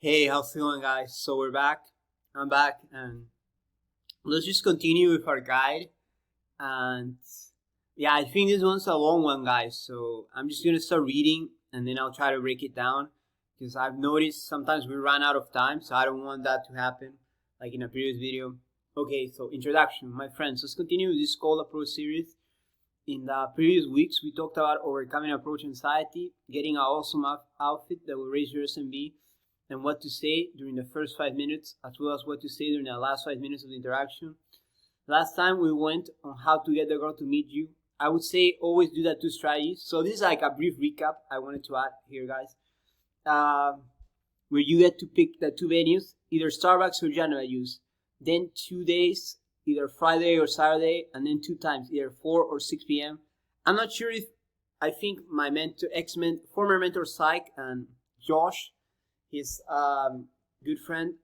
Hey, how's it going, guys? So we're back. I'm back, and let's just continue with our guide. And yeah, I think this one's a long one, guys. So I'm just gonna start reading, and then I'll try to break it down because I've noticed sometimes we run out of time, so I don't want that to happen, like in a previous video. Okay, so introduction, my friends. Let's continue with this cold approach series. In the previous weeks, we talked about overcoming approach anxiety, getting an awesome outfit that will raise your SMB, and what to say during the first 5 minutes, as well as what to say during the last 5 minutes of the interaction. Last time we went on how to get the girl to meet you. I would say always do that 2 strategies. So this is like a brief recap I wanted to add here, guys. Where you get to pick the 2 venues, either Starbucks or Jana use. Then 2 days, either Friday or Saturday, and then 2 times, either 4 or 6 p.m. I'm not sure if, I think my former mentor Psych and Josh, his good friend,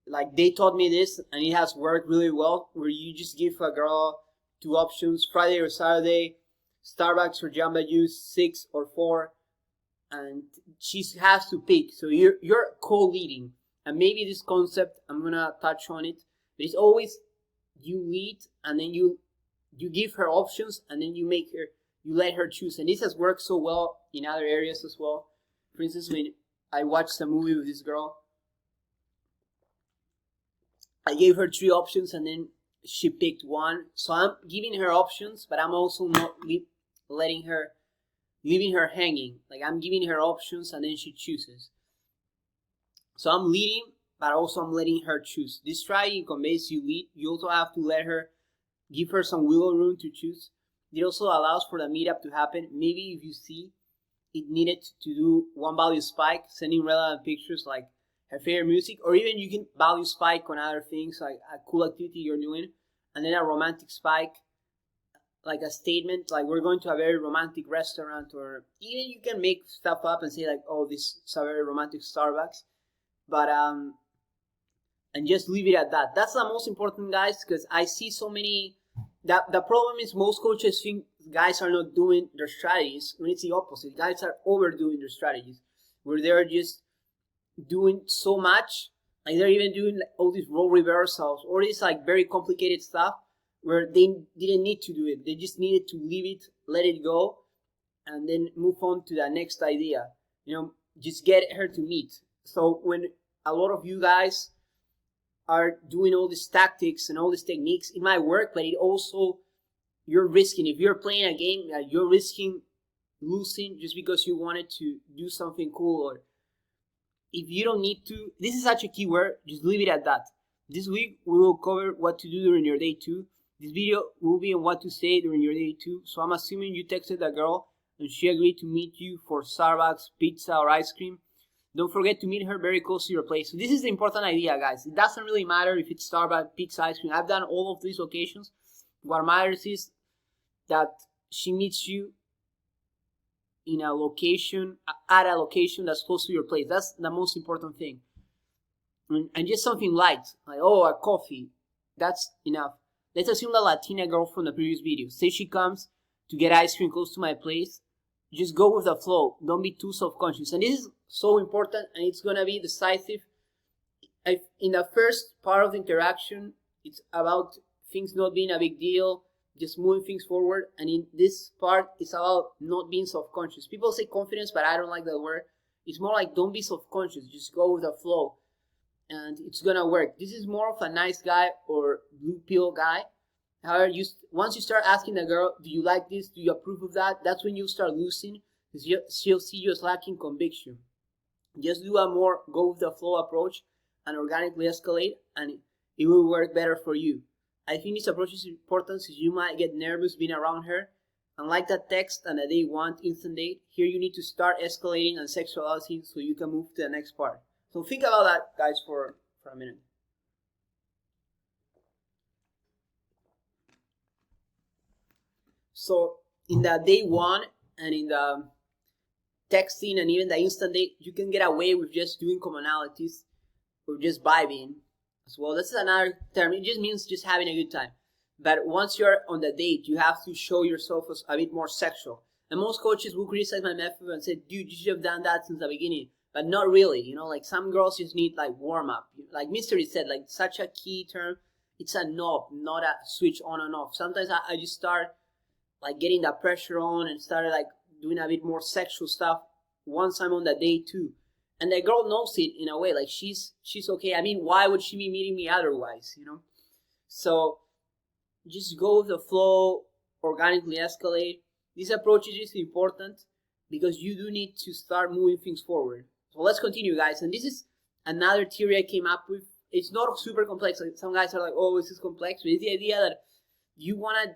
like they taught me this, and it has worked really well, where you just give a girl 2 options, Friday or Saturday, Starbucks or Jamba Juice, 6 or 4, and she has to pick. So you're co-leading, and maybe this concept, I'm gonna touch on it, but it's always you lead, and then you give her options, and then you let her choose. And this has worked so well in other areas as well. For instance, when I watched a movie with this girl, I gave her 3 options, and then she picked 1. So I'm giving her options, but I'm also not leaving her hanging. Like, I'm giving her options, and then she chooses. So I'm leading, but also I'm letting her choose. This strategy conveys you lead. You also have to give her some wiggle room to choose. It also allows for the meetup to happen. Maybe if you see it needed to do 1 value spike, sending relevant pictures like her favorite music, or even you can value spike on other things like a cool activity you're doing, and then a romantic spike, like a statement, like we're going to a very romantic restaurant, or even you can make stuff up and say like, oh, this is a very romantic Starbucks, but and just leave it at that. That's the most important, guys, because I see so many. The problem is most coaches think guys are not doing their strategies, when it's the opposite. Guys are overdoing their strategies, where they're just doing so much, like they're even doing like all these role reversals or this like very complicated stuff where they didn't need to do it. They just needed to leave it, let it go, and then move on to the next idea. Just get her to meet. So when a lot of you guys are doing all these tactics and all these techniques, it might work, but it also, you're risking. If you're playing a game, you're risking losing just because you wanted to do something cool. Or if you don't need to, this is such a key word, just leave it at that. This week we will cover what to do during your day 2. This video will be on what to say during your day 2. So I'm assuming you texted a girl and she agreed to meet you for Starbucks, pizza, or ice cream. Don't forget to meet her very close to your place. So this is the important idea, guys. It doesn't really matter if it's Starbucks, pizza, ice cream. I've done all of these occasions. What matters is that she meets you in a location, at a location that's close to your place. That's the most important thing. And just something light, like, oh, a coffee. That's enough. Let's assume the Latina girl from the previous video. Say she comes to get ice cream close to my place. Just go with the flow. Don't be too self-conscious. And this is so important, and it's going to be decisive. In the first part of the interaction, it's about things not being a big deal, just moving things forward. And in this part, it's about not being self-conscious. People say confidence, but I don't like that word. It's more like don't be self-conscious. Just go with the flow, and it's going to work. This is more of a nice guy or blue pill guy. However, once you start asking the girl, do you like this? Do you approve of that? That's when you start losing, because she'll see you as lacking conviction. Just do a more go with the flow approach and organically escalate, and it will work better for you. I think this approach is important since you might get nervous being around her. Unlike that text and the day 1 instant date, here you need to start escalating and sexualizing so you can move to the next part. So think about that, guys, for a minute. So in the day 1 and in the texting and even the instant date, you can get away with just doing commonalities or just vibing as well. That's another term. It just means just having a good time. But once you're on the date, you have to show yourself as a bit more sexual. And most coaches will criticize my method and say, dude, you should have done that since the beginning. but not really. You know, like some girls just need like warm up. Like Mystery said, like such a key term. It's a knob, not a switch on and off. Sometimes I just start like getting that pressure on and started like doing a bit more sexual stuff once I'm on that day too. And the girl knows it in a way, like she's okay. I mean, why would she be meeting me otherwise, you know? So just go with the flow, organically escalate. This approach is just important because you do need to start moving things forward. So let's continue, guys. And this is another theory I came up with. It's not super complex. Like some guys are like, oh, this is complex. But it's the idea that you want to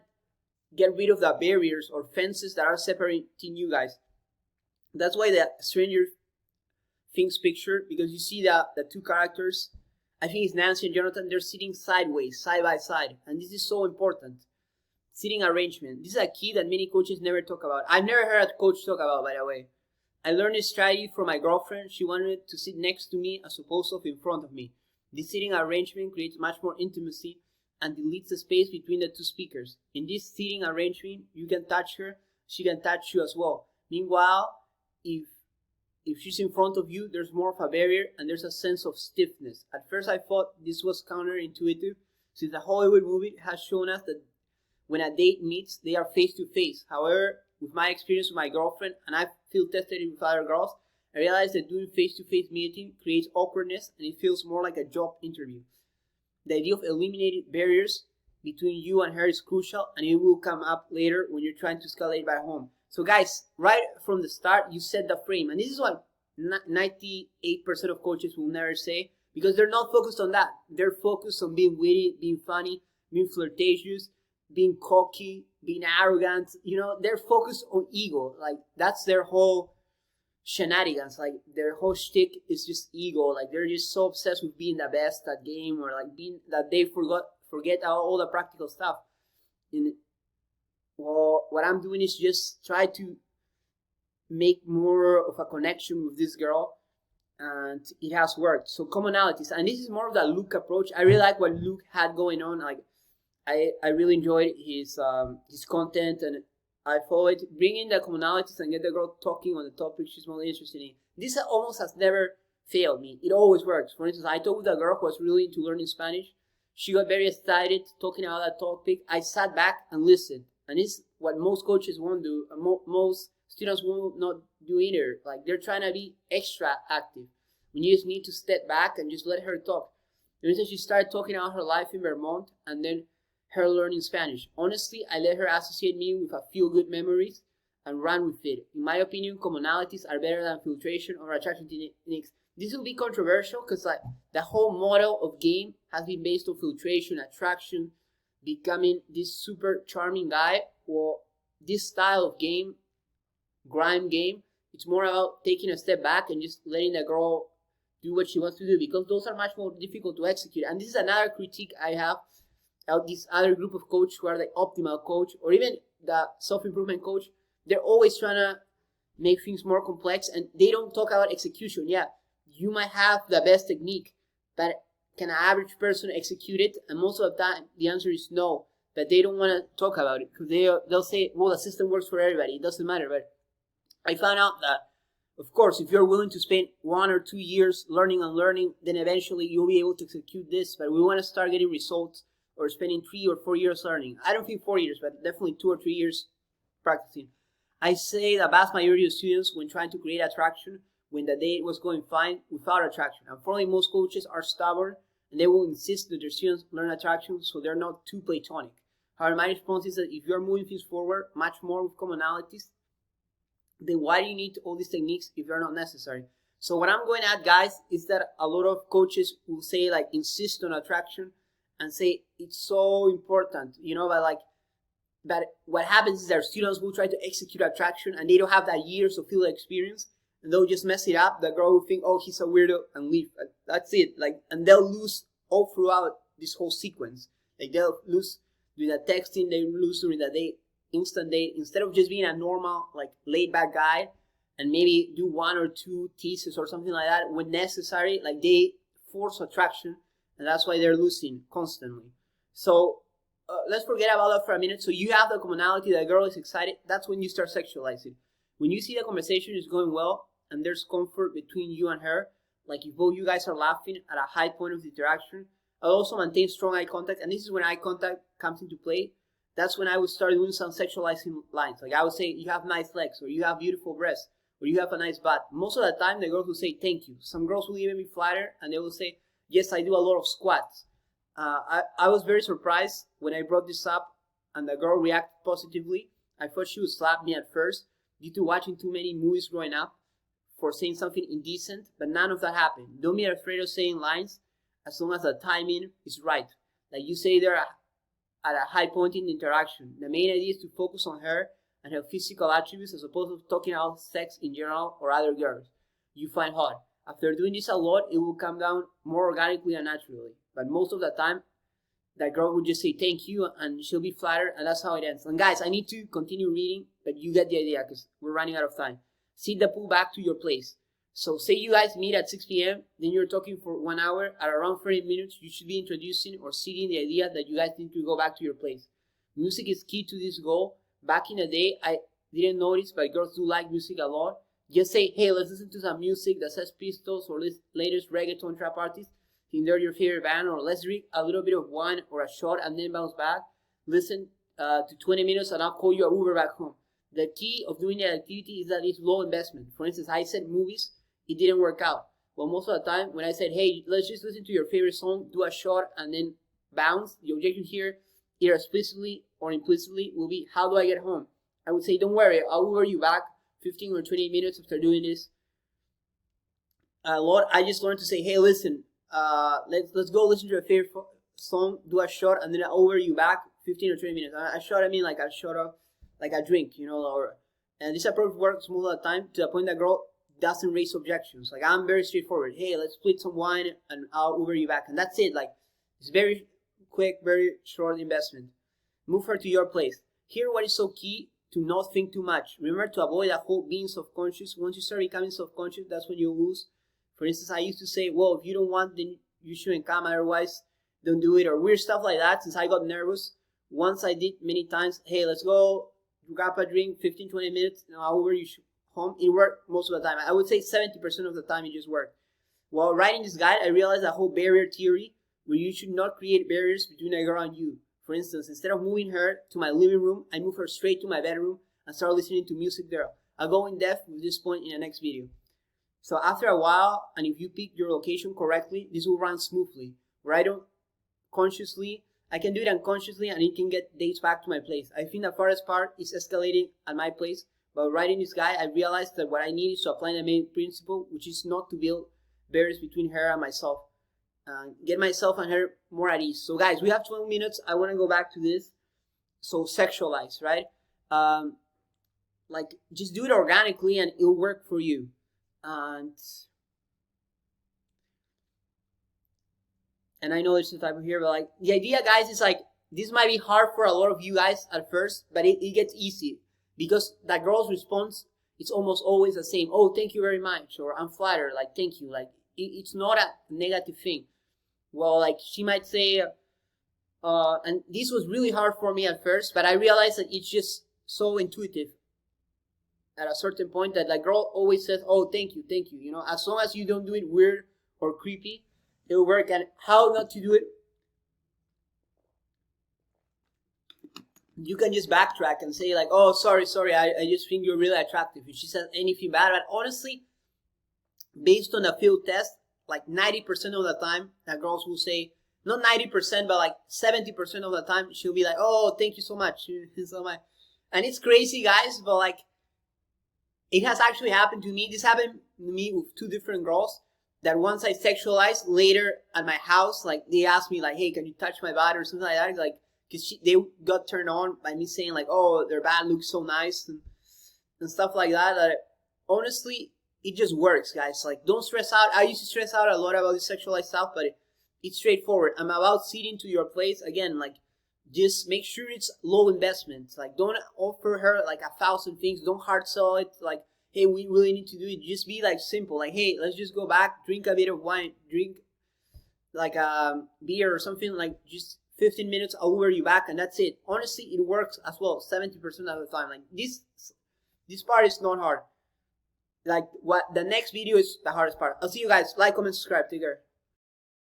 get rid of the barriers or fences that are separating you guys. That's why the Stranger Things picture, because you see the two characters, I think it's Nancy and Jonathan, they're sitting sideways, side by side. And this is so important. Sitting arrangement. This is a key that many coaches never talk about. I've never heard a coach talk about, by the way. I learned this strategy from my girlfriend. She wanted to sit next to me as opposed to in front of me. This sitting arrangement creates much more intimacy and deletes the space between the two speakers. In this seating arrangement, you can touch her, she can touch you as well. Meanwhile, if she's in front of you, there's more of a barrier and there's a sense of stiffness. At first I thought this was counterintuitive, since the Hollywood movie has shown us that when a date meets, they are face to face. However, with my experience with my girlfriend, and I feel tested it with other girls, I realized that doing face to face meeting creates awkwardness and it feels more like a job interview. The idea of eliminating barriers between you and her is crucial, and it will come up later when you're trying to escalate back home. So guys, right from the start, you set the frame. And this is what 98% of coaches will never say, because they're not focused on that. They're focused on being witty, being funny, being flirtatious, being cocky, being arrogant. You know, they're focused on ego. Like, that's their whole shenanigans. Like, their whole shtick is just ego. Like, they're just so obsessed with being the best at game, or like being that they forget all the practical stuff. Well, what I'm doing is just try to make more of a connection with this girl, and it has worked. So commonalities, and this is more of the Luke approach. I really like what Luke had going on. Like, I really enjoyed his content, and I follow it. Bring in the commonalities and get the girl talking on the topic she's more interested in. This almost has never failed me. It always works. For instance, I talked with a girl who was really into learning Spanish. She got very excited talking about that topic. I sat back and listened. And it's what most coaches won't do. Most students will not do either. Like, they're trying to be extra active. When you just need to step back and just let her talk. For instance, she started talking about her life in Vermont and then her learning Spanish. Honestly, I let her associate me with a few good memories and run with it. In my opinion, commonalities are better than filtration or attraction techniques. This will be controversial because like the whole model of game has been based on filtration, attraction, becoming this super charming guy. Well, this style of game, grime game, it's more about taking a step back and just letting the girl do what she wants to do, because those are much more difficult to execute. And this is another critique I have of this other group of coaches who are the optimal coach or even the self-improvement coach. They're always trying to make things more complex, and they don't talk about execution. Yeah, you might have the best technique, but can an average person execute it? And most of the time, the answer is no. But they don't want to talk about it because they'll say, well, the system works for everybody. It doesn't matter. But I found out that, of course, if you're willing to spend 1 or 2 years learning and learning, then eventually you'll be able to execute this. But we want to start getting results or spending 3 or 4 years learning. I don't think 4 years, but definitely 2 or 3 years practicing. I say the vast majority of students, when trying to create attraction, when the date was going fine without attraction. Unfortunately, most coaches are stubborn and they will insist that their students learn attraction so they're not too platonic. However, my response is that if you're moving things forward much more with commonalities, then why do you need all these techniques if they're not necessary? So what I'm going at, guys, is that a lot of coaches will say, like, insist on attraction and say it's so important, you know, but what happens is that students will try to execute attraction and they don't have that years of field experience, and they'll just mess it up. The girl will think, oh, he's a weirdo, and leave. That's it. Like, and they'll lose all throughout this whole sequence. Like, they'll lose during the texting, they lose during the date, instant date. Instead of just being a normal, like, laid back guy and maybe do 1 or 2 teases or something like that when necessary, like, they force attraction, and that's why they're losing constantly. So let's forget about that for a minute. So you have the commonality, the girl is excited. That's when you start sexualizing. When you see the conversation is going well and there's comfort between you and her, like if both you guys are laughing at a high point of the interaction, I'll also maintain strong eye contact, and this is when eye contact comes into play. That's when I would start doing some sexualizing lines. Like I would say, you have nice legs, or you have beautiful breasts, or you have a nice butt. Most of the time, the girls will say thank you. Some girls will even be flattered, and they will say, yes, I do a lot of squats. I was very surprised when I brought this up, and the girl reacted positively. I thought she would slap me at first due to watching too many movies growing up for saying something indecent, but none of that happened. Don't be afraid of saying lines as long as the timing is right. Like you say there at a high point in the interaction. The main idea is to focus on her and her physical attributes as opposed to talking about sex in general or other girls you find hot. After doing this a lot, it will come down more organically and naturally. But most of the time, that girl will just say thank you and she'll be flattered, and that's how it ends. And guys, I need to continue reading, but you get the idea because we're running out of time. Sit the pool back to your place. So say you guys meet at 6 p.m., then you're talking for 1 hour. At around 30 minutes, you should be introducing or seeding the idea that you guys need to go back to your place. Music is key to this goal. Back in the day, I didn't notice, but girls do like music a lot. Just say, hey, let's listen to some music that says Pistols or this latest reggaeton trap artist. Think they're your favorite band, or let's drink a little bit of wine or a shot and then bounce back. Listen to 20 minutes and I'll call you an Uber back home. The key of doing the activity is that it's low investment. For instance, I said movies, it didn't work out. Well, most of the time when I said, hey, let's just listen to your favorite song, do a shot and then bounce, the objective here, either explicitly or implicitly, will be, how do I get home? I would say, don't worry, I'll Uber you back 15 or 20 minutes after doing this. Lord, I just learned to say, hey, listen, let's go listen to your favorite song, do a shot, and then I'll Uber you back 15 or 20 minutes. A shot, I mean like a shot of, like a drink, you know, and this approach works most of the time to the point that girl doesn't raise objections. Like I'm very straightforward. Hey, let's split some wine and I'll Uber you back. And that's it. Like it's very quick, very short investment. Move her to your place. Here, what is so key, to not think too much. Remember to avoid that whole being self-conscious. Once you start becoming self-conscious, that's when you lose. For instance, I used to say, well, if you don't want, then you shouldn't come. Otherwise, don't do it. Or weird stuff like that. Since I got nervous, once I did many times, hey, let's go grab a drink, 15, 20 minutes, and I'll Uber you home. It worked most of the time. I would say 70% of the time it just worked. While writing this guide, I realized that whole barrier theory, where you should not create barriers between a girl and you. For instance, instead of moving her to my living room, I move her straight to my bedroom and start listening to music there. I'll go in depth with this point in the next video. So after a while, and if you pick your location correctly, this will run smoothly. Where I don't consciously, I can do it unconsciously and it can get dates back to my place. I think the farthest part is escalating at my place. But writing this guide, I realized that what I need is to apply the main principle, which is not to build barriers between her and myself. Get myself and her more at ease. So guys, we have 12 minutes. I want to go back to this. So sexualize, right? Like just do it organically and it'll work for you. And I know there's a typo here, but like the idea, guys, is like this might be hard for a lot of you guys at first, but it gets easy because that girl's response, it's almost always the same. Oh, thank you very much, or I'm flattered. Like thank you. Like it's not a negative thing. Well, like she might say, and this was really hard for me at first, but I realized that it's just so intuitive at a certain point that the girl always says, oh, thank you, you know, as long as you don't do it weird or creepy, it'll work. And how not to do it, you can just backtrack and say like, oh, sorry, I just think you're really attractive. If she says anything bad, but honestly, based on the field test, like 90% of the time, that girls will say, not 90%, but like 70% of the time, she'll be like, oh, thank you so much. And it's crazy, guys, but like, it has actually happened to me. This happened to me with two different girls that once I sexualized later at my house, like they asked me like, hey, can you touch my butt or something like that? Like, because they got turned on by me saying like, oh, their butt looks so nice and stuff like that. That honestly, it just works, guys. Like, don't stress out. I used to stress out a lot about this sexualized stuff, but it's straightforward. I'm about seating to your place. Again, like, just make sure it's low investment. Like, don't offer her like 1,000 things. Don't hard sell it. Like, hey, we really need to do it. Just be like simple. Like, hey, let's just go back, drink a bit of wine, drink like a beer or something. Like, just 15 minutes, I'll Uber you back, and that's it. Honestly, it works as well. 70% of the time. Like this part is not hard. like what the next video is the hardest part. I'll see you guys. Like, comment, subscribe. Take care.